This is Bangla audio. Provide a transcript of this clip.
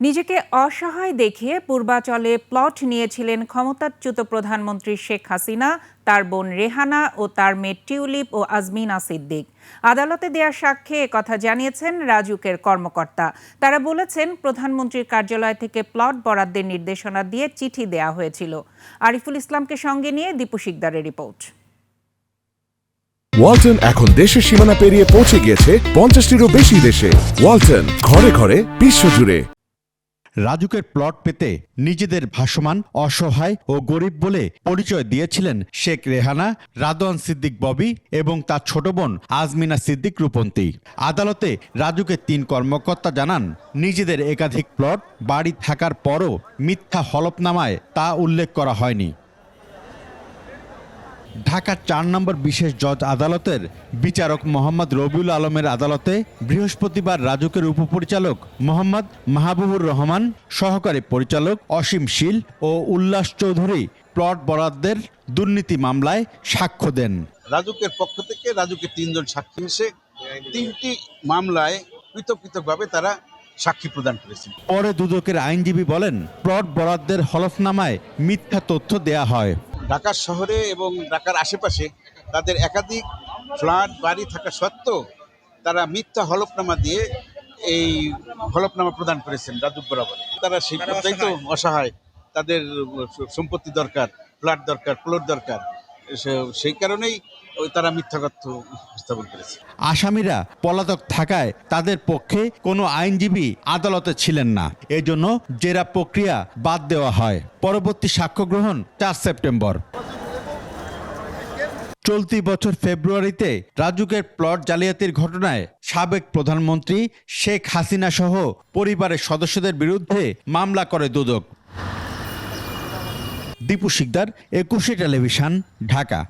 নিজেকে অসহায় দেখিয়ে পূর্বাচলে প্লট নিয়েছিলেন ক্ষমতাচ্যুত প্রধানমন্ত্রী শেখ হাসিনা, তার বোন রেহানা ও তার মেয়ে টিউলিপ ও আজমিনা সিদ্দিক। আদালতে দেয়া সাক্ষ্যে একথা জানিয়েছেন রাজুকের কর্মকর্তা। তারা বলেছেন, প্রধানমন্ত্রীর কার্যালয় থেকে প্লট বরাদ্দের নির্দেশনা দিয়ে চিঠি দেয়া হয়েছিল। আরিফুল ইসলামকে সঙ্গে নিয়ে দীপু শিকদারের রিপোর্ট। ওয়ালটন এখন দেশের সীমানা পেরিয়ে পৌঁছে গিয়েছে 50টিরও বেশি দেশে। ওয়ালটন, ঘরে ঘরে বিশ্বজুড়ে। রাজুকের প্লট পেতে নিজেদের ভাসমান, অসহায় ও গরিব বলে পরিচয় দিয়েছিলেন শেখ রেহানা, রাদওয়ান সিদ্দিক ববি এবং তার ছোট বোন আজমিনা সিদ্দিক রূপন্তী। আদালতে রাজুকের 3 কর্মকর্তা জানান, নিজেদের একাধিক প্লট বাড়ি থাকার পরও মিথ্যা হলফনামায় তা উল্লেখ করা হয়নি। ঢাকার 4 নম্বর বিশেষ জজ আদালতের বিচারক মোহাম্মদ রবিউল আলমের আদালতে বৃহস্পতিবার রাজুকের উপপরিচালক মোহাম্মদ মাহবুবুর রহমান, সহকারী পরিচালক অসীম শীল ও উল্লাস চৌধুরী প্লট বরাদ্দের দুর্নীতি মামলায় সাক্ষ্য দেন। রাজুকের পক্ষ থেকে রাজুকের 3 জন সাক্ষী এসে 3টি মামলায় পৃথকভাবে তারা সাক্ষী প্রদান করেছেন। পরে দুদকের আইনজীবী বলেন, প্লট বরাদ্দের হলফনামায় মিথ্যা তথ্য দেয়া হয়। ঢাকা শহরে এবং ঢাকার আশেপাশে তাদের একাধিক ফ্ল্যাট বাড়ি থাকা সত্ত্বেও তারা মিথ্যা হলফনামা দিয়ে এই হলফনামা প্রদান করেছেন রাজুক বরাবর। তারা সেই পর্যায়ে তো অসহায়, তাদের সম্পত্তি দরকার, ফ্ল্যাট দরকার, প্লট দরকার, সেই কারণেই তারা মিথ্যা তথ্য উপস্থাপন করেছে। আসামিরা পলাতক থাকায় তাদের পক্ষে কোনো আইনজীবী আদালতে ছিলেন না, এজন্য জেরা প্রক্রিয়া বাদ দেওয়া হয়। পরবর্তী সাক্ষ্য গ্রহণ 4 সেপ্টেম্বর। চলতি বছর ফেব্রুয়ারিতে রাজুকের প্লট জালিয়াতির ঘটনায় সাবেক প্রধানমন্ত্রী শেখ হাসিনা সহ পরিবারের সদস্যদের বিরুদ্ধে মামলা করে দুদক। দীপু শিকদার, 21 টেলিভিশন, ঢাকা।